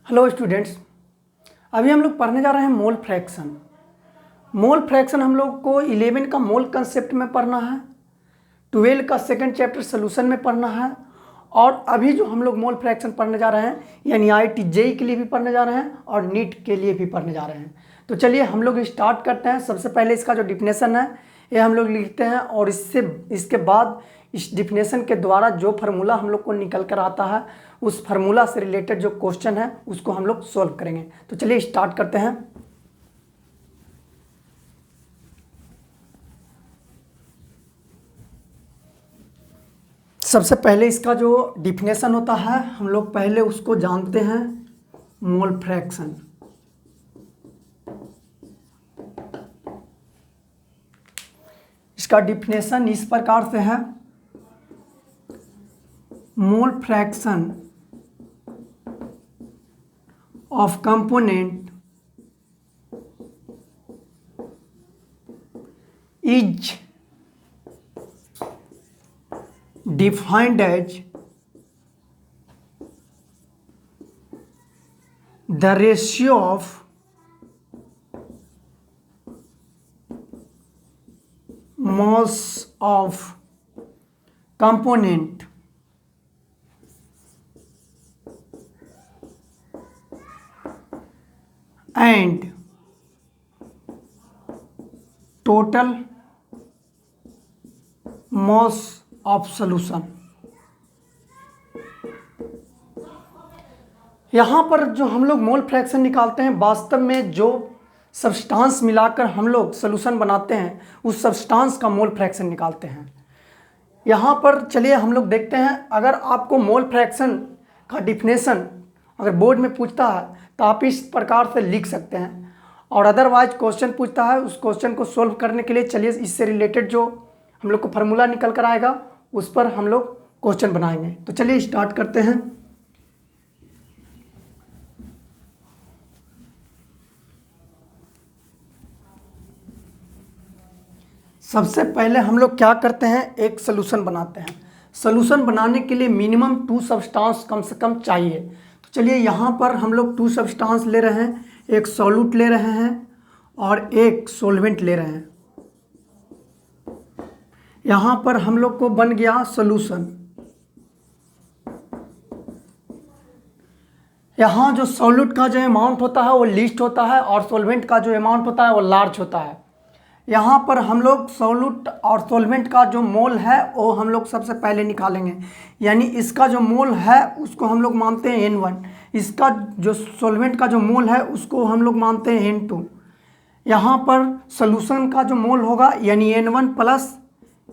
Hello students, अभी हम लोग पढ़ने जा रहे हैं मोल फ्रैक्शन। मोल फ्रैक्शन हम लोग को 11 का मोल कंसेप्ट में पढ़ना है, 12 का सेकंड चैप्टर सोल्यूशन में पढ़ना है, और अभी जो हम लोग मोल फ्रैक्शन पढ़ने जा रहे हैं यानी IIT JEE के लिए भी पढ़ने जा रहे हैं और नीट के लिए भी पढ़ने जा रहे हैं। तो चलिए हम लोग स्टार्ट करते हैं। सबसे पहले इसका जो डिफिनेशन है ये हम लोग लिखते हैं और इसके बाद इस डिफिनेशन के द्वारा जो फार्मूला हम लोग को निकल कर आता है उस फार्मूला से रिलेटेड जो क्वेश्चन है उसको हम लोग सॉल्व करेंगे। तो चलिए स्टार्ट करते हैं। सबसे पहले इसका जो डिफिनेशन होता है हम लोग पहले उसको जानते हैं, मोल फ्रैक्शन। इसका डिफिनेशन इस प्रकार से है, mole fraction of component is defined as the ratio of mass of component and total mass of solution। यहाँ पर जो हम लोग मोल फ्रैक्शन निकालते हैं वास्तव में जो सब्सटेंस मिलाकर हम लोग सॉल्यूशन बनाते हैं उस सब्सटेंस का मोल फ्रैक्शन निकालते हैं। यहाँ पर चलिए हम लोग देखते हैं, अगर आपको मोल फ्रैक्शन का डिफिनेशन अगर बोर्ड में पूछता है तो आप इस प्रकार से लिख सकते हैं, और अदरवाइज क्वेश्चन पूछता है उस क्वेश्चन को सोल्व करने के लिए चलिए इससे रिलेटेड जो हम लोग को फार्मूला निकल कर आएगा उस पर हम लोग क्वेश्चन बनाएंगे। तो चलिए स्टार्ट करते हैं। सबसे पहले हम लोग क्या करते हैं, एक सोल्यूशन बनाते हैं। सोल्यूशन बनाने के लिए मिनिमम 2 सब्सटेंस कम से कम चाहिए। तो चलिए यहाँ पर हम लोग 2 सब्सटेंस ले रहे हैं, एक सॉल्यूट ले रहे हैं और एक सॉल्वेंट ले रहे हैं। यहाँ पर हम लोग को बन गया सॉल्यूशन। यहाँ जो सॉल्यूट का जो अमाउंट होता है वो लीस्ट होता है और सॉल्वेंट का जो अमाउंट होता है वो लार्ज होता है। यहाँ पर हम लोग सॉल्यूट और सॉल्वेंट का जो मोल है वो हम लोग सबसे पहले निकालेंगे, यानी इसका जो मोल है उसको हम लोग मानते हैं N1, इसका जो सॉल्वेंट का जो मोल है उसको हम लोग मानते हैं N2। यहाँ पर सॉल्यूशन का जो मोल होगा यानी N1 प्लस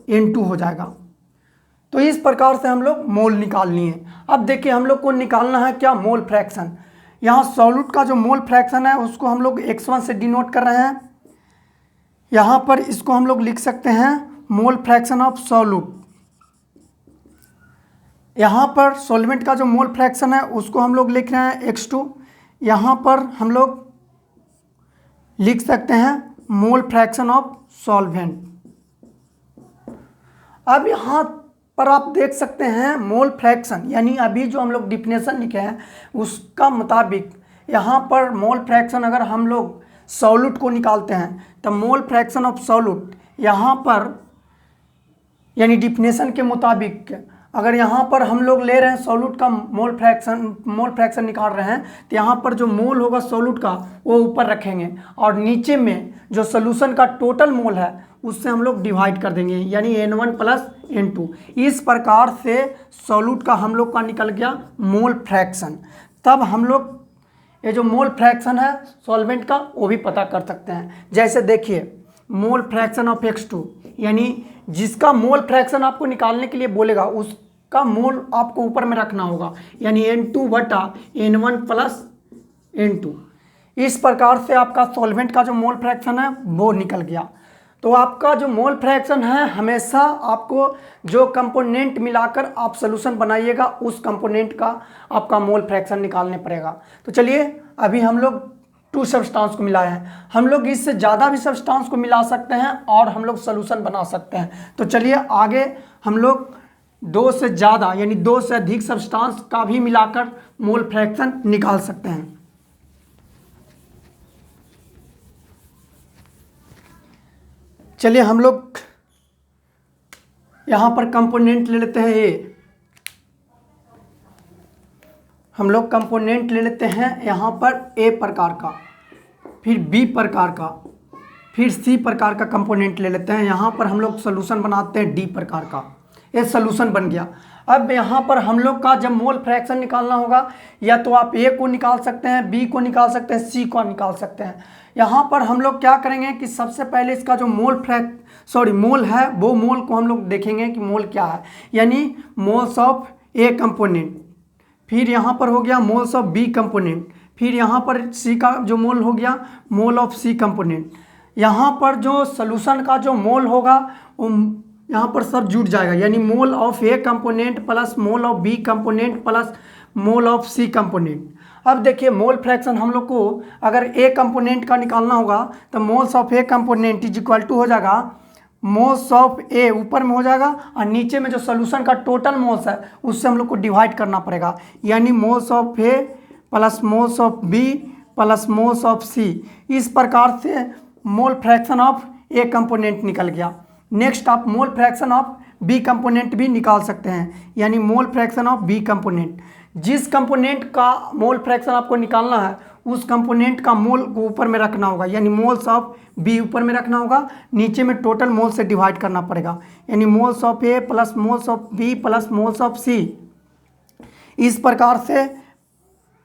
N2 हो जाएगा। तो इस प्रकार से हम लोग मोल निकालनी है। अब देखिए हम लोग को निकालना है क्या, मोल फ्रैक्शन। यहाँ सॉल्यूट का जो मोल फ्रैक्शन है उसको हम लोग X1 से डिनोट कर रहे हैं। यहाँ पर इसको हम लोग लिख सकते हैं मोल फ्रैक्शन ऑफ सॉल्यूट। यहाँ पर सॉल्वेंट का जो मोल फ्रैक्शन है उसको हम लोग लिख रहे हैं X2। यहाँ पर हम लोग लिख सकते हैं मोल फ्रैक्शन ऑफ सॉल्वेंट। अब यहाँ पर आप देख सकते हैं मोल फ्रैक्शन यानी अभी जो हम लोग डिफिनेशन लिखे हैं उसका मुताबिक यहाँ पर मोल फ्रैक्शन अगर हम लोग सॉल्यूट को निकालते हैं तो मोल फ्रैक्शन ऑफ सॉल्यूट यहाँ पर यानी डिफिनेशन के मुताबिक अगर यहाँ पर हम लोग ले रहे हैं सॉल्यूट का मोल फ्रैक्शन निकाल रहे हैं तो यहाँ पर जो मोल होगा सॉल्यूट का वो ऊपर रखेंगे और नीचे में जो सॉल्यूशन का टोटल मोल है उससे हम लोग डिवाइड कर देंगे यानी N1 प्लस N2। इस प्रकार से सॉल्यूट का हम लोग का निकल गया मोल फ्रैक्शन। तब हम लोग ये जो मोल फ्रैक्शन है सॉल्वेंट का वो भी पता कर सकते हैं। जैसे देखिए मोल फ्रैक्शन ऑफ X2 यानी जिसका मोल फ्रैक्शन आपको निकालने के लिए बोलेगा उसका मोल आपको ऊपर में रखना होगा यानी N2 बटा N1 प्लस N2। इस प्रकार से आपका सॉल्वेंट का जो मोल फ्रैक्शन है वो निकल गया। तो आपका जो मोल फ्रैक्शन है हमेशा आपको जो कंपोनेंट मिलाकर आप सॉल्यूशन बनाइएगा उस कंपोनेंट का आपका मोल फ्रैक्शन निकालने पड़ेगा। तो चलिए अभी हम लोग 2 सब्सटेंस को मिलाए हैं, हम लोग इससे ज़्यादा भी सब्सटेंस को मिला सकते हैं और हम लोग सॉल्यूशन बना सकते हैं। तो चलिए आगे हम लोग 2 से ज़्यादा यानी 2 से अधिक सब्सटेंस का भी मिलाकर मोल फ्रैक्शन निकाल सकते हैं। चलिए हम लोग यहाँ पर कंपोनेंट ले लेते हैं हम लोग कंपोनेंट ले लेते हैं यहाँ पर ए प्रकार का, फिर बी प्रकार का, फिर सी प्रकार का कंपोनेंट ले लेते हैं। यहाँ पर हम लोग सोल्यूशन बनाते हैं डी प्रकार का। ये सोल्यूशन बन गया। अब यहाँ पर हम लोग का जब मोल फ्रैक्शन निकालना होगा, या तो आप ए को निकाल सकते हैं, बी को निकाल सकते हैं, सी को निकाल सकते हैं। यहाँ पर हम लोग क्या करेंगे कि सबसे पहले इसका जो मोल है वो मोल को हम लोग देखेंगे कि मोल क्या है, यानी मोल्स ऑफ ए कंपोनेंट। फिर यहाँ पर हो गया मोल्स ऑफ बी कंपोनेंट। फिर यहाँ पर सी का जो मोल हो गया मोल ऑफ सी कंपोनेंट। यहाँ पर जो सोल्यूशन का जो मोल होगा वो यहाँ पर सब जुड़ जाएगा, यानी mole of A component plus mole of B component plus mole of C component. अब देखिए मोल फ्रैक्शन हम लोग को अगर ए कंपोनेंट का निकालना होगा तो moles of A component is equal to हो जाएगा मोल्स ऑफ ए ऊपर में हो जाएगा, और नीचे में जो सोल्यूशन का टोटल मोल्स है उससे हम लोग को डिवाइड करना पड़ेगा, यानी moles of A plus moles of B plus moles of C. इस प्रकार से mole fraction of A component निकल गया। नेक्स्ट आप mole fraction of B component भी निकाल सकते हैं, यानी mole fraction of B component. जिस कंपोनेंट का मोल फ्रैक्शन आपको निकालना है उस कंपोनेंट का मोल को ऊपर में रखना होगा, यानी मोल्स ऑफ बी ऊपर में रखना होगा, नीचे में टोटल मोल से डिवाइड करना पड़ेगा, यानी moles of A plus moles of B plus moles of C. इस प्रकार से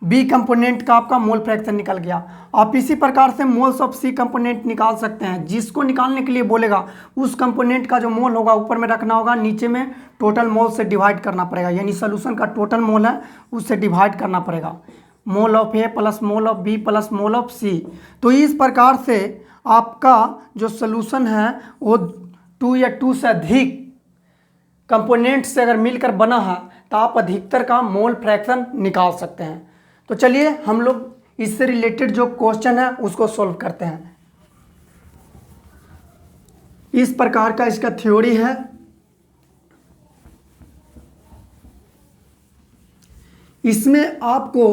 बी कंपोनेंट का आपका मोल फ्रैक्शन निकल गया। आप इसी प्रकार से मोल्स ऑफ सी कंपोनेंट निकाल सकते हैं। जिसको निकालने के लिए बोलेगा उस कंपोनेंट का जो मोल होगा ऊपर में रखना होगा, नीचे में टोटल मोल से डिवाइड करना पड़ेगा, यानी सोल्यूशन का टोटल मोल है उससे डिवाइड करना पड़ेगा। Mole of A plus mole of B plus mole of C. तो इस प्रकार से आपका जो सोल्यूशन है वो 2 या 2 से अधिक कंपोनेंट से अगर मिलकर बना है तो आप अधिकतर का मोल फ्रैक्शन निकाल सकते हैं। तो चलिए हम लोग इससे रिलेटेड जो क्वेश्चन है उसको सॉल्व करते हैं। इस प्रकार का इसका थ्योरी है। इसमें आपको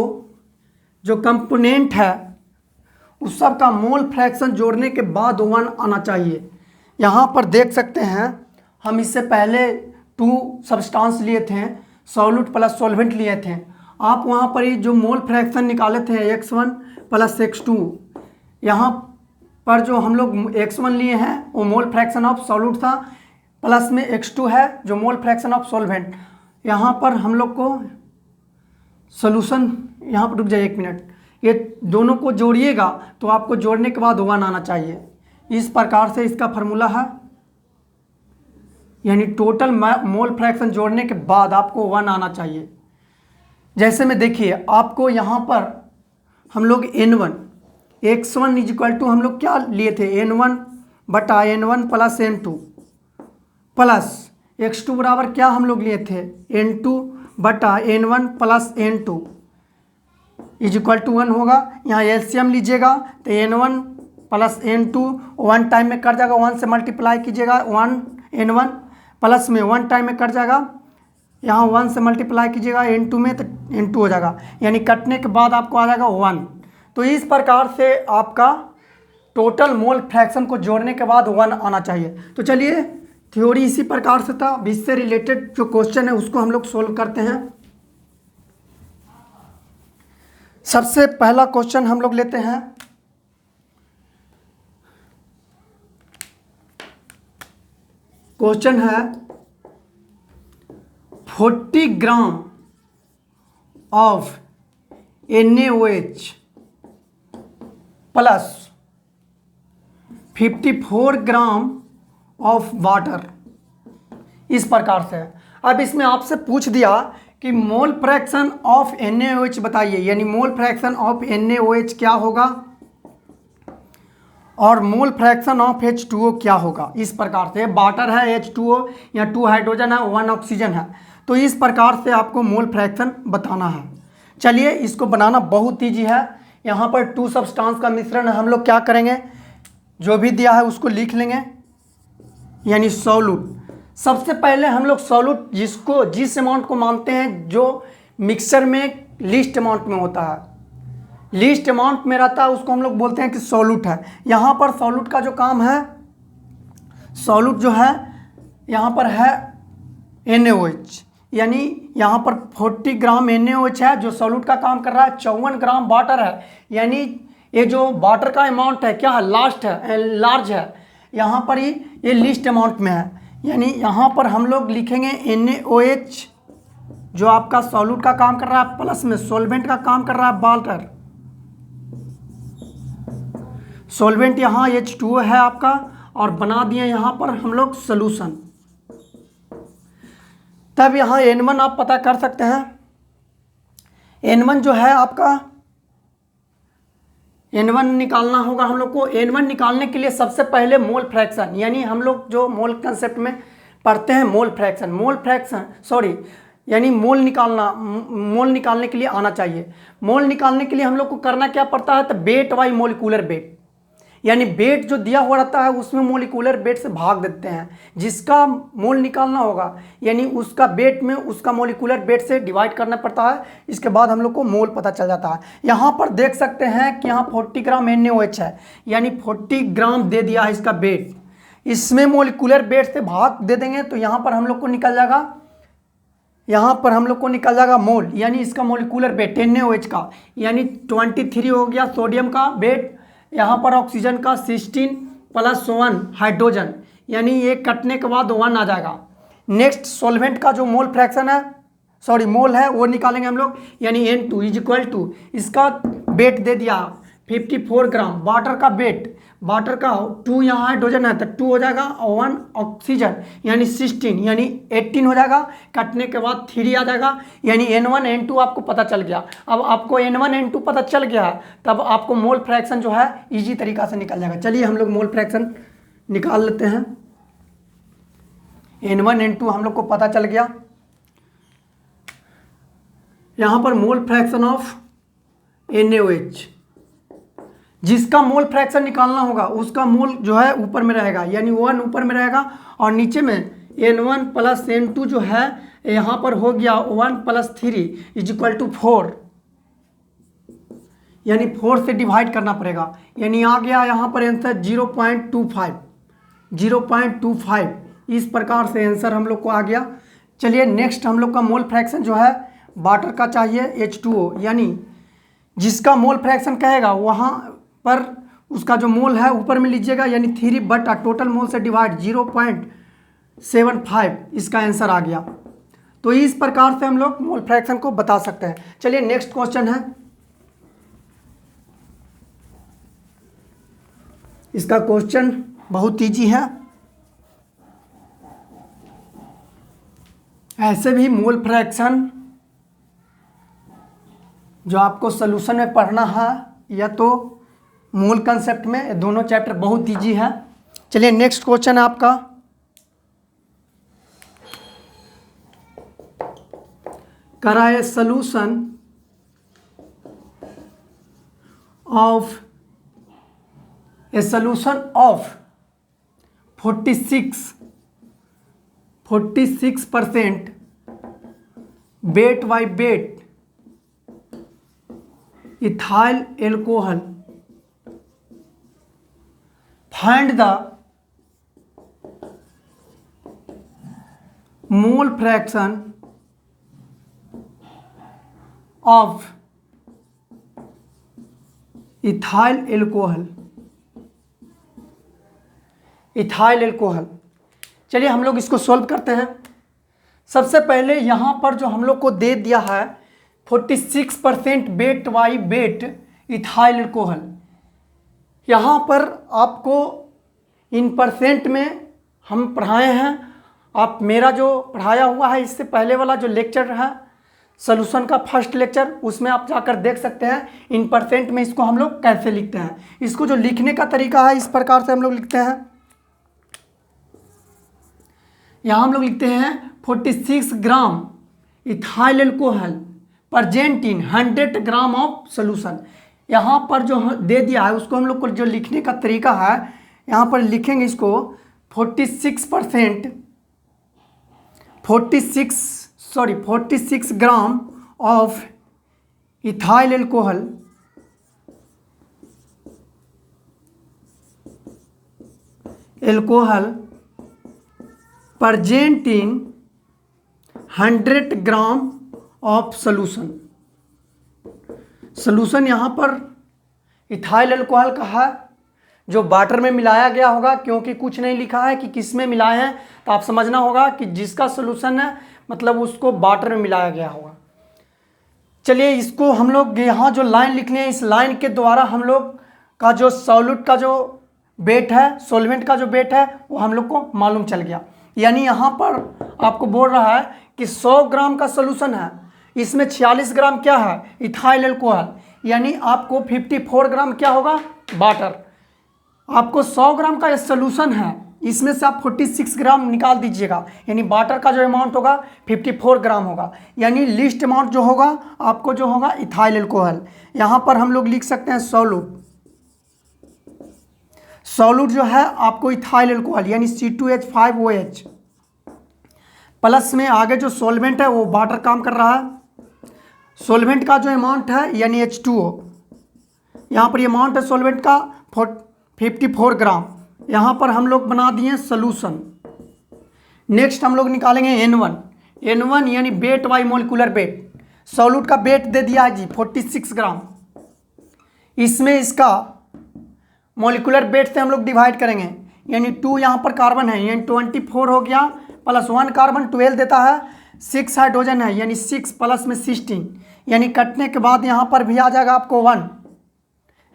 जो कंपोनेंट है उस सब का मोल फ्रैक्शन जोड़ने के बाद 1 आना चाहिए। यहाँ पर देख सकते हैं हम इससे पहले 2 सब्सटेंस लिए थे, सॉल्यूट प्लस सॉल्वेंट लिए थे। आप वहाँ पर ही जो मोल फ्रैक्शन निकाले थे x1 प्लस x2, यहाँ पर जो हम लोग x1 लिए हैं वो मोल फ्रैक्शन ऑफ सॉल्यूट था, प्लस में x2 है जो मोल फ्रैक्शन ऑफ सॉल्वेंट। यहाँ पर हम लोग को सोल्यूशन, यहाँ पर रुक जाइए 1 मिनट, ये दोनों को जोड़िएगा तो आपको जोड़ने के बाद 1 आना चाहिए। इस प्रकार से इसका फार्मूला है, यानी टोटल मोल फ्रैक्शन जोड़ने के बाद आपको 1 आना चाहिए। जैसे में देखिए आपको यहाँ पर हम लोग n1 x1 is equal to हम लोग क्या लिए थे n1 बटा n1 plus n2 plus x2 बराबर क्या हम लोग लिए थे n2 बटा n1 plus n2 is equal to 1 होगा। यहाँ एलसीएम लीजिएगा तो n1 प्लस n2 1 टाइम में कट जाएगा, 1 से मल्टीप्लाई कीजिएगा 1 n1 प्लस में 1 टाइम में कट जाएगा, यहाँ 1 से मल्टीप्लाई कीजिएगा n2 में तो n2 हो जाएगा, यानी कटने के बाद आपको आ जाएगा 1। तो इस प्रकार से आपका टोटल मोल फ्रैक्शन को जोड़ने के बाद 1 आना चाहिए। तो चलिए थ्योरी इसी प्रकार से था। अब इससे रिलेटेड जो क्वेश्चन है उसको हम लोग सोल्व करते हैं। सबसे पहला क्वेश्चन हम लोग लेते हैं। क्वेश्चन है 40 gram of NaOH plus 54 gram of water. इस प्रकार से अब इसमें आपसे पूछ दिया कि मोल फ्रैक्शन ऑफ NaOH बताइए, यानी मोल फ्रैक्शन ऑफ NaOH क्या होगा और मोल फ्रैक्शन ऑफ H2O क्या होगा। इस प्रकार से वाटर है H2O, या 2 हाइड्रोजन है 1 ऑक्सीजन है, तो इस प्रकार से आपको मोल फ्रैक्शन बताना है। चलिए इसको बनाना बहुत ईजी है। यहाँ पर 2 सब्सटेंस का मिश्रण है। हम लोग क्या करेंगे, जो भी दिया है उसको लिख लेंगे, यानी सॉल्यूट। सबसे पहले हम लोग सॉल्यूट जिस अमाउंट को मानते हैं जो मिक्सचर में लीस्ट अमाउंट में होता है, लीस्ट अमाउंट में रहता है, उसको हम लोग बोलते हैं कि सॉल्यूट है। यहाँ पर सॉल्यूट का जो काम है, सॉल्यूट जो है यहाँ पर है NaOH, यानी यहाँ पर 40 ग्राम NaOH है जो सॉल्यूट का काम कर रहा है। 54 ग्राम वाटर है, यानी ये जो वाटर का अमाउंट है क्या है, लार्ज है। यहाँ पर ये लीस्ट अमाउंट में है, यानी यहाँ पर हम लोग लिखेंगे NaOH जो आपका सॉल्यूट का काम कर रहा है, प्लस में सॉल्वेंट का काम कर रहा है वाटर। सॉल्वेंट यहाँ H2O है आपका, और बना दिए यहाँ पर हम लोग सोल्यूशन। तब यहाँ N1 आप पता कर सकते हैं। N1 जो है आपका, N1 निकालना होगा हम लोग को। N1 निकालने के लिए सबसे पहले मोल फ्रैक्शन, यानी हम लोग जो मोल कंसेप्ट में पढ़ते हैं मोल फ्रैक्शन, यानी मोल निकालने के लिए आना चाहिए। मोल निकालने के लिए हम लोग को करना क्या पड़ता है, तो वेट बाई मोलिकुलर वेट, यानी वेट जो दिया हुआ रहता है उसमें मोलिकुलर वेट से भाग देते हैं। जिसका मोल निकालना होगा यानी उसका वेट में उसका मोलिकुलर वेट से डिवाइड करना पड़ता है। इसके बाद हम लोग को मोल पता चल जाता है। यहाँ पर देख सकते हैं कि यहाँ 40 ग्राम NaOH है, यानी 40 ग्राम दे दिया है इसका वेट। इसमें मोलिकुलर वेट से भाग दे देंगे तो यहाँ पर हम लोग को निकल जाएगा मोल, यानी इसका मोलिकुलर वेट NaOH का, यानी 23 हो गया सोडियम का वेट। यहाँ पर ऑक्सीजन का 16 + 1 हाइड्रोजन, यानी ये कटने के बाद 1 आ जाएगा। नेक्स्ट सॉल्वेंट का जो मोल फ्रैक्शन है, मोल है, वो निकालेंगे हम लोग, यानी N2 = इसका वेट दे दिया 54 ग्राम। वाटर का 2 यहाँ हाइड्रोजन है तो 2 हो जाएगा, और 1 ऑक्सीजन यानी 16, यानी 18 हो जाएगा। कटने के बाद 3 आ जाएगा, यानी N1 N2 आपको पता चल गया। अब आपको N1 N2 पता चल गया तब आपको मोल फ्रैक्शन जो है इजी तरीका से निकल जाएगा। चलिए हम लोग मोल फ्रैक्शन निकाल लेते हैं। N1 N2 हम लोग को पता चल गया। यहाँ पर मोल फ्रैक्शन ऑफ NaOH, जिसका मोल फ्रैक्शन निकालना होगा उसका मोल जो है ऊपर में रहेगा, यानी 1 ऊपर में रहेगा, और नीचे में N1 + N2 जो है यहाँ पर हो गया 1 + 3 = 4, यानी 4 से डिवाइड करना पड़ेगा, यानी आ गया यहाँ पर आंसर 0.25। इस प्रकार से आंसर हम लोग को आ गया। चलिए नेक्स्ट हम लोग का मोल फ्रैक्शन जो है वाटर का चाहिए H2O, यानी जिसका मोल फ्रैक्शन कहेगा वहाँ पर उसका जो मोल है ऊपर में लीजिएगा, यानी 3 बटा टोटल मोल से डिवाइड 0.75, इसका आंसर आ गया। तो इस प्रकार से हम लोग मोल फ्रैक्शन को बता सकते हैं। चलिए नेक्स्ट क्वेश्चन है, इसका क्वेश्चन बहुत ईजी है। ऐसे भी मोल फ्रैक्शन जो आपको सॉल्यूशन में पढ़ना है या तो मोल कंसेप्ट में, दोनों चैप्टर बहुत ईजी है। चलिए नेक्स्ट क्वेश्चन है आपका, करा ए solution of 46% weight by wait ethyl alcohol, find the mole fraction of ethyl alcohol। चलिए हम लोग इसको सॉल्व करते हैं। सबसे पहले यहाँ पर जो हम लोग को दे दिया है 46% weight by wait ethyl alcohol, यहाँ पर आपको इन परसेंट में हम पढ़ाए हैं। आप मेरा जो पढ़ाया हुआ है इससे पहले वाला जो लेक्चर है सॉल्यूशन का फर्स्ट लेक्चर, उसमें आप जाकर देख सकते हैं इन परसेंट में इसको हम लोग कैसे लिखते हैं। इसको जो लिखने का तरीका है इस प्रकार से हम लोग लिखते हैं। यहाँ हम लोग लिखते हैं 46 gram ethyl alcohol present in 100 gram of solution. यहाँ पर जो दे दिया है उसको हम लोग को जो लिखने का तरीका है, यहाँ पर लिखेंगे इसको 46% 46 gram of ethyl alcohol present in 100 gram of solution यहाँ पर इथाइल अल्कोहल का है जो वाटर में मिलाया गया होगा, क्योंकि कुछ नहीं लिखा है कि किस में मिलाए हैं, तो आप समझना होगा कि जिसका सोल्यूशन है मतलब उसको वाटर में मिलाया गया होगा। चलिए इसको हम लोग यहाँ जो लाइन लिख लिए, इस लाइन के द्वारा हम लोग का जो सॉल्यूट का जो वेट है, सॉल्वेंट का जो वेट है वो हम लोग को मालूम चल गया। यानी यहाँ पर आपको बोल रहा है कि 100 ग्राम का सोल्यूशन है, इसमें 46 ग्राम क्या है, इथाइल अल्कोहल, यानी आपको 54 ग्राम क्या होगा, वाटर। आपको 100 ग्राम का सोल्यूशन है, इसमें से आप 46 ग्राम निकाल दीजिएगा, यानी वाटर का जो अमाउंट होगा 54 ग्राम होगा, यानी लिस्ट अमाउंट जो होगा आपको जो होगा इथाइल अल्कोहल। यहाँ पर हम लोग लिख सकते हैं सॉल्यूट जो है आपको इथाइल अल्कोहल यानी C2H5OH प्लस में आगे जो सॉल्वेंट है वो वाटर काम कर रहा है। सॉल्वेंट का जो अमाउंट है यानी H2O, यहाँ पर ये अमाउंट है सॉल्वेंट का 54 ग्राम। यहाँ पर हम लोग बना दिए सोल्यूशन। नेक्स्ट हम लोग निकालेंगे N1 यानी wait by molecular wait. Solute का वेट दे दिया है जी 46 ग्राम, इसमें इसका मोलिकुलर वेट से हम लोग डिवाइड करेंगे, यानी 2 यहाँ पर कार्बन है यानी 24 हो गया, प्लस 1 कार्बन 12 देता है, 6 हाइड्रोजन है यानी 6 प्लस में 16, यानी कटने के बाद यहाँ पर भी आ जाएगा आपको 1।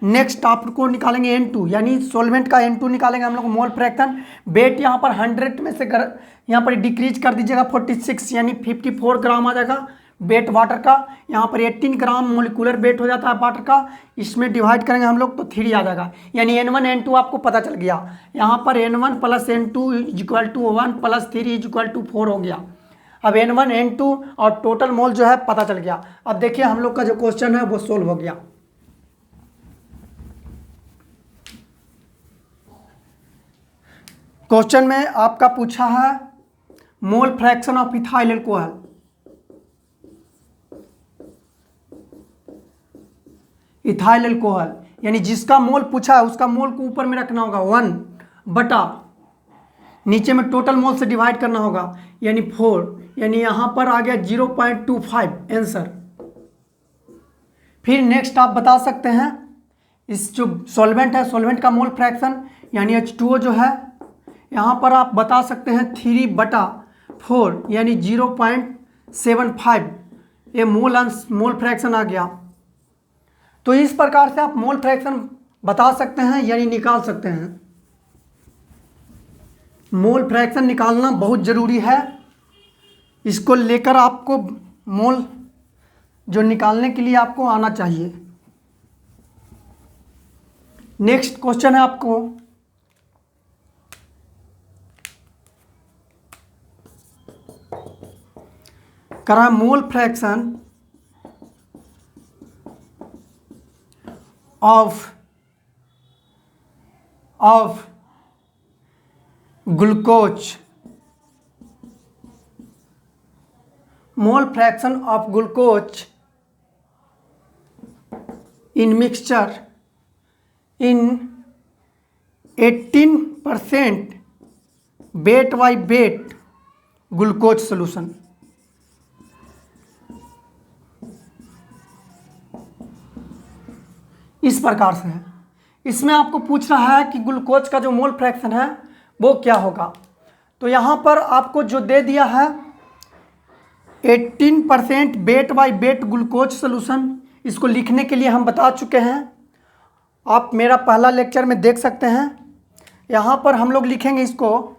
नेक्स्ट आपको निकालेंगे N2 यानी सॉल्वेंट का N2 निकालेंगे हम लोग मोल फ्रैक्शन। वेट यहाँ पर 100 में से यहाँ पर डिक्रीज कर दीजिएगा 46 यानी 54 ग्राम आ जाएगा वेट वाटर का। यहाँ पर 18 ग्राम मोलिकुलर वेट हो जाता है वाटर का, इसमें डिवाइड करेंगे हम लोग तो 3 आ जाएगा, यानी N1 N2 आपको पता चल गया। यहाँ पर N1 plus N2 equal to 1 plus 3 equal to 4 हो गया। अब N1 N2 और टोटल मोल जो है पता चल गया। अब देखिए हम लोग का जो क्वेश्चन है वो सोल्व हो गया। क्वेश्चन में आपका पूछा है मोल fraction of ethyl alcohol. Ethyl alcohol यानी जिसका मोल पूछा है उसका मोल को ऊपर में रखना होगा 1 बटा नीचे में टोटल मोल से डिवाइड करना होगा यानी 4, यानी यहाँ पर आ गया 0.25 आंसर। फिर नेक्स्ट आप बता सकते हैं इस जो सॉल्वेंट है सॉल्वेंट का मोल फ्रैक्शन यानी H2O जो है, यहाँ पर आप बता सकते हैं 3/4 यानी 0.75, ये मोल फ्रैक्शन आ गया। तो इस प्रकार से आप मोल फ्रैक्शन बता सकते हैं यानी निकाल सकते हैं। मोल फ्रैक्शन निकालना बहुत ज़रूरी है, इसको लेकर आपको मोल जो निकालने के लिए आपको आना चाहिए। नेक्स्ट क्वेश्चन है आपको करा mole fraction of glucose, mole fraction of glucose in mixture in 18% weight by weight glucose solution। इस प्रकार से है, इसमें आपको पूछ रहा है कि ग्लूकोज का जो मोल फ्रैक्शन है वो क्या होगा। तो यहाँ पर आपको जो दे दिया है 18% weight by wait glucose solution, इसको लिखने के लिए हम बता चुके हैं, आप मेरा पहला लेक्चर में देख सकते हैं। यहाँ पर हम लोग लिखेंगे इसको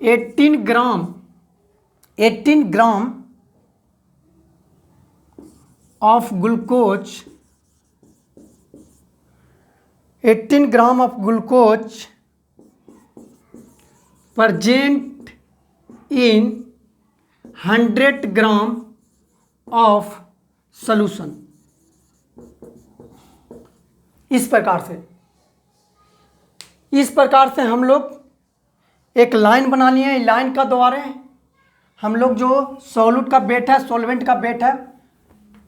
18 ग्राम of glucose, 18 gram of glucose present in 100 gram of solution. इस प्रकार से हम लोग एक लाइन बना लिए हैं, लाइन का द्वारा हम लोग जो सॉल्यूट का वेट है, सॉल्वेंट का वेट है,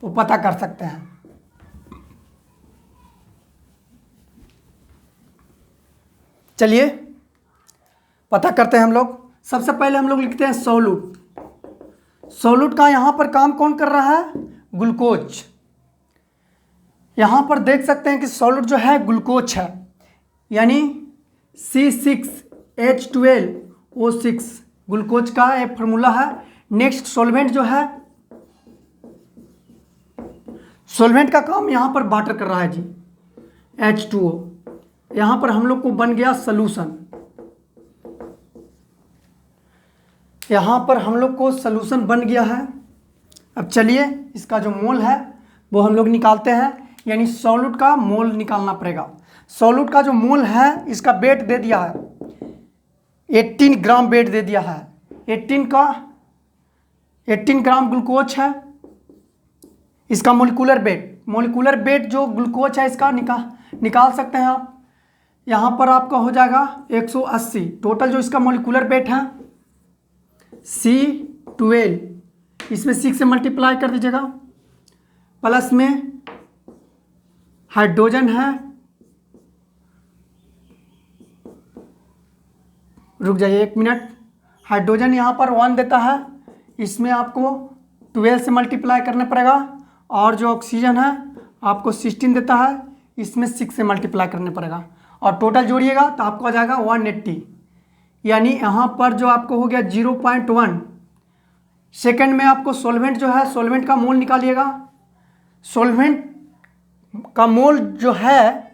वो पता कर सकते हैं। चलिए पता करते हैं हम लोग। सबसे पहले हम लोग लिखते हैं सॉल्यूट। सॉल्यूट का यहां पर काम कौन कर रहा है? ग्लूकोज। यहां पर देख सकते हैं कि सॉल्यूट जो है ग्लूकोज है, यानी C6H12O6 ग्लूकोज का एक फार्मूला है। नेक्स्ट सॉल्वेंट जो है, सॉल्वेंट का काम यहां पर वाटर कर रहा है जी, H2O। यहां पर हम लोग को बन गया सॉल्यूशन। यहां पर हम लोग को सॉल्यूशन बन गया है। अब चलिए इसका जो मोल है वो हम लोग निकालते हैं, यानी सॉल्यूट का मोल निकालना पड़ेगा। सॉल्यूट का जो मोल है, इसका वेट दे दिया है 18 ग्राम वेट दे दिया है। 18 ग्राम ग्लूकोज है। इसका मोलिकुलर वेट जो ग्लूकोज है इसका निकाल सकते हैं आप। यहाँ पर आपका हो जाएगा 180। टोटल जो इसका मोलिकुलर वेट है C12, इसमें 6 से मल्टीप्लाई कर दीजिएगा, प्लस में हाइड्रोजन है, रुक जाइए 1 मिनट, हाइड्रोजन यहाँ पर 1 देता है, इसमें आपको 12 से मल्टीप्लाई करना पड़ेगा। और जो ऑक्सीजन है आपको 16 देता है, इसमें 6 से मल्टीप्लाई करना पड़ेगा, और टोटल जोड़िएगा तो आपको आ जाएगा 180। यानी यहाँ पर जो आपको हो गया 0.1। सेकेंड में आपको सॉल्वेंट जो है, सॉल्वेंट का मोल निकालिएगा। सॉल्वेंट का मोल जो है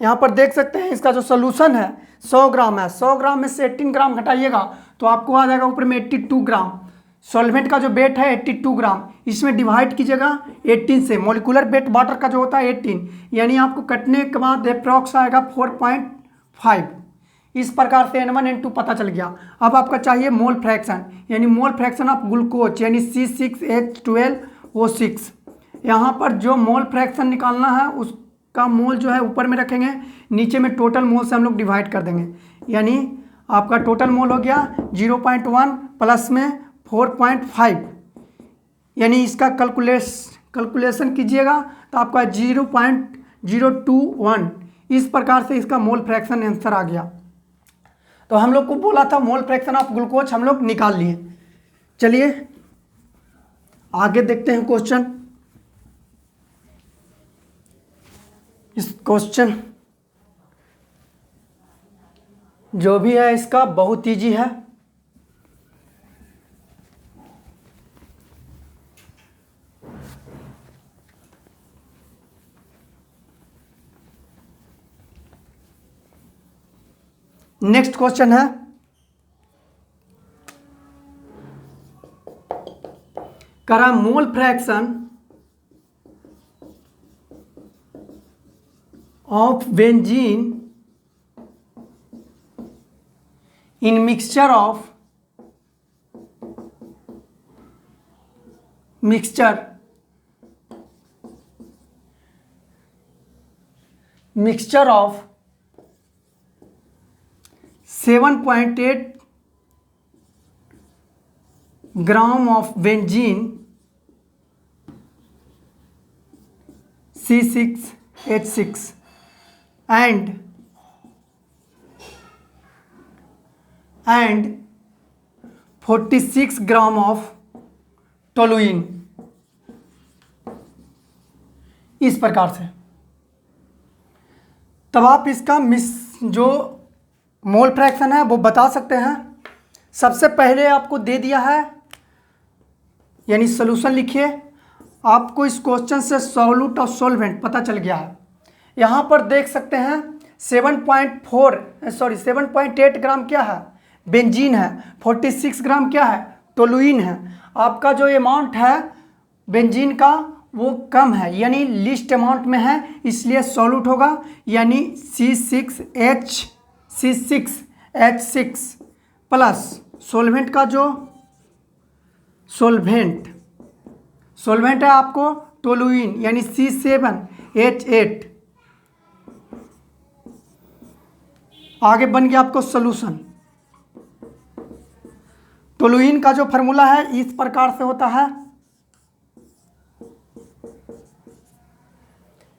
यहाँ पर देख सकते हैं, इसका जो सोल्यूशन है 100 ग्राम है। 100 ग्राम में से 18 ग्राम घटाइएगा तो आपको आ जाएगा ऊपर में 82 ग्राम। सॉल्वेंट का जो वेट है 82 ग्राम, इसमें डिवाइड कीजिएगा 18 से। मोलिकुलर वेट वाटर का जो होता है 18, यानी आपको कटने के बाद अप्रॉक्स आएगा 4.5। इस प्रकार से N1 N2 पता चल गया। अब आपका चाहिए मोल फ्रैक्शन, यानी मोल फ्रैक्शन ऑफ ग्लूकोज, यानी C6H12O6। यहाँ पर जो मोल फ्रैक्शन निकालना है उसका मोल जो है ऊपर में रखेंगे, नीचे में टोटल मोल से हम लोग डिवाइड कर देंगे। यानी आपका टोटल मोल हो गया 0.1 प्लस में 4.5, यानी इसका कैलकुलेशन कीजिएगा तो आपका 0.021। इस प्रकार से इसका मोल फ्रैक्शन आंसर आ गया। तो हम लोग को बोला था मोल फ्रैक्शन ऑफ ग्लूकोज हम लोग निकाल लिए। चलिए आगे देखते हैं क्वेश्चन। इस क्वेश्चन जो भी है इसका बहुत इजी है। नेक्स्ट क्वेश्चन है, करा मोल fraction of benzene in mixture of 7.8 gram of benzene C6H6 and 46 gram of toluene. इस प्रकार से तब आप इसका जो मोल फ्रैक्शन है वो बता सकते हैं। सबसे पहले आपको दे दिया है, यानी सोल्यूशन लिखिए। आपको इस क्वेश्चन से सॉल्यूट और सॉल्वेंट पता चल गया है। यहाँ पर देख सकते हैं 7.8 ग्राम क्या है? बेंजीन है। 46 ग्राम क्या है? टोलुइन है। आपका जो अमाउंट है बेंजीन का वो कम है, यानी लिस्ट अमाउंट में है, इसलिए सॉल्यूट होगा, यानी C6H6 प्लस सॉल्वेंट का जो सॉल्वेंट है आपको टोलुइन, यानी C7H8। आगे बन गया आपको सॉल्यूशन। टोलुइन का जो फार्मूला है इस प्रकार से होता है।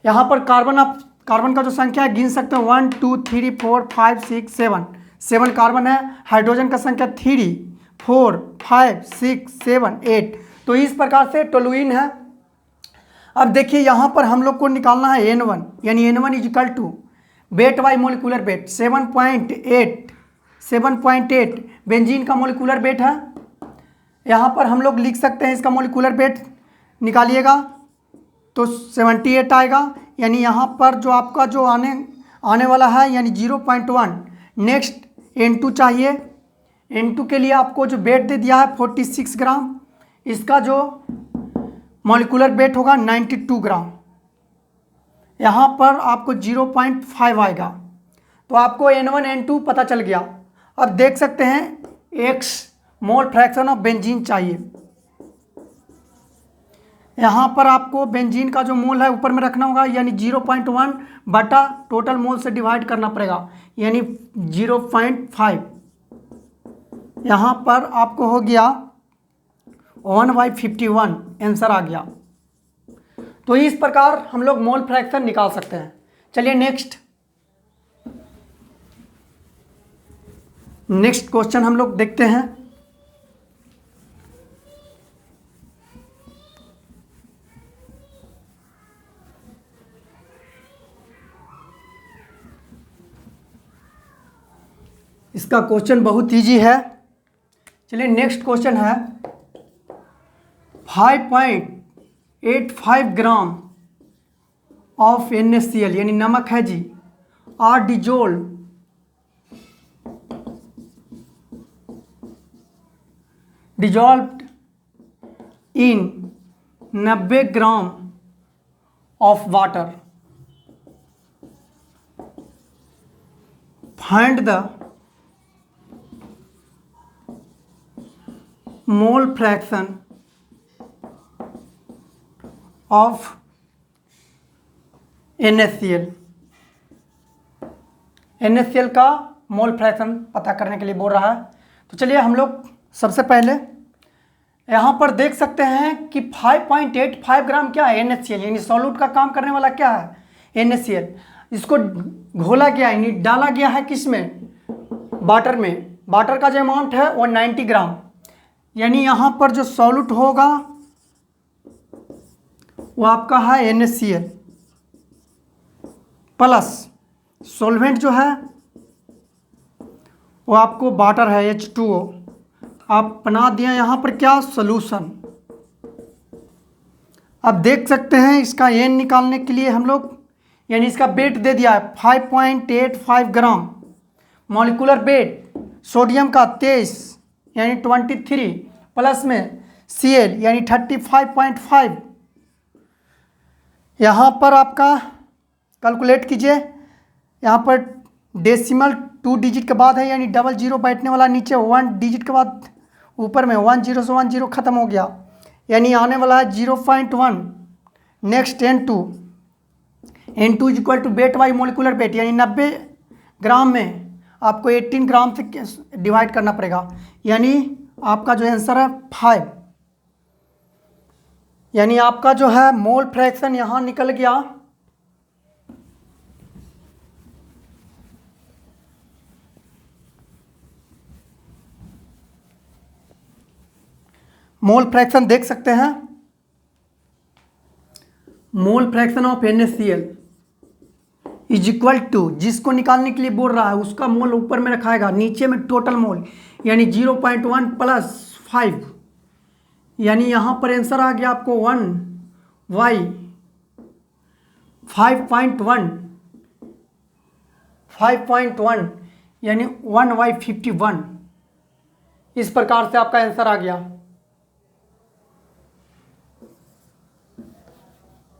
यहाँ पर कार्बन का जो संख्या है गिन सकते हैं 1 2 3 4 5 6 7 7 कार्बन है। हाइड्रोजन का संख्या 3 4 5 6 7 8। तो इस प्रकार से टोलुइन है। अब देखिए यहाँ पर हम लोग को निकालना है N1, यानी N1 is equal to weight by molecular weight 7.8 benzene का मोलिकुलर वेट है। यहाँ पर हम लोग लिख सकते हैं इसका मोलिकुलर वेट निकालिएगा तो 78 आएगा, यानी यहाँ पर जो आपका जो आने वाला है यानी 0.1। नेक्स्ट N2 चाहिए। N2 के लिए आपको जो वेट दे दिया है 46 ग्राम, इसका जो मॉलिक्यूलर वेट होगा 92 ग्राम। यहाँ पर आपको 0.5 आएगा। तो आपको N1 N2 पता चल गया। अब देख सकते हैं X mole fraction of benzene चाहिए। यहाँ पर आपको बेंजीन का जो मोल है ऊपर में रखना होगा, यानी 0.1 बटा टोटल मोल से डिवाइड करना पड़ेगा, यानी 0.5। यहाँ पर आपको हो गया 1/51 आंसर आ गया। तो इस प्रकार हम लोग मोल फ्रैक्शन निकाल सकते हैं। चलिए नेक्स्ट क्वेश्चन हम लोग देखते हैं। इसका क्वेश्चन बहुत इजी है। चलिए नेक्स्ट क्वेश्चन है 5.85 ग्राम ऑफ NaCl यानी नमक है जी, are dissolved in 90 gram of water. Find the mole fraction of NaCl। NaCl का मोल फ्रैक्शन पता करने के लिए बोल रहा है। तो चलिए हम लोग सबसे पहले यहाँ पर देख सकते हैं कि 5.85 ग्राम क्या है NaCl, यानी सॉल्यूट का काम करने वाला क्या है NaCl। इसको घोला गया यानी डाला गया है किस में, वाटर में। वाटर का जो अमाउंट है वो 90 ग्राम, यानी यहाँ पर जो सॉल्यूट होगा वो आपका है NaCl प्लस सॉल्वेंट जो है वो आपको वाटर है H2O। आप बना दिया यहाँ पर क्या, सॉल्यूशन। अब देख सकते हैं इसका N निकालने के लिए हम लोग, यानी इसका वेट दे दिया है 5.85 ग्राम। मॉलिक्यूलर वेट सोडियम का 23 यानी 23 प्लस में Cl यानी 35.5। यहाँ पर आपका कैलकुलेट कीजिए, यहाँ पर डेसिमल 2 डिजिट के बाद है, यानी डबल जीरो बैठने वाला, नीचे 1 डिजिट के बाद ऊपर में 10 से 10 ख़त्म हो गया, यानी आने वाला है 0.1। Next N2 is equal to weight by molecular weight, यानी 90 ग्राम में आपको 18 ग्राम से डिवाइड करना पड़ेगा, यानी आपका जो आंसर है 5। यानी आपका जो है मोल फ्रैक्शन यहाँ निकल गया मोल फ्रैक्शन देख सकते हैं, mole fraction of NaCl is equal to, जिसको निकालने के लिए बोल रहा है उसका मोल ऊपर में रखाएगा, नीचे में टोटल मोल यानी 0.1 प्लस 5, यानी यहाँ पर आंसर आ गया आपको 5.1 यानी 1/51। इस प्रकार से आपका आंसर आ गया।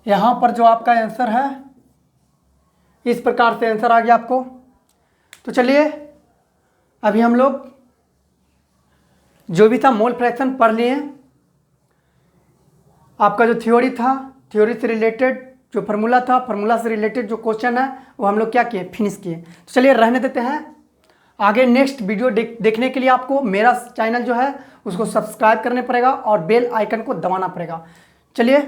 यहाँ पर जो आपका आंसर है इस प्रकार से आंसर आ गया आपको। तो चलिए अभी हम लोग जो भी था मोल फ्रैक्शन पढ़ लिए। आपका जो थ्योरी था, थ्योरी से रिलेटेड जो फार्मूला था, फार्मूला से रिलेटेड जो क्वेश्चन है वो हम लोग क्या किए, फिनिश किए। तो चलिए रहने देते हैं। आगे नेक्स्ट वीडियो देखने के लिए आपको मेरा चैनल जो है उसको सब्सक्राइब करने पड़ेगा और बेल आइकन को दबाना पड़ेगा। चलिए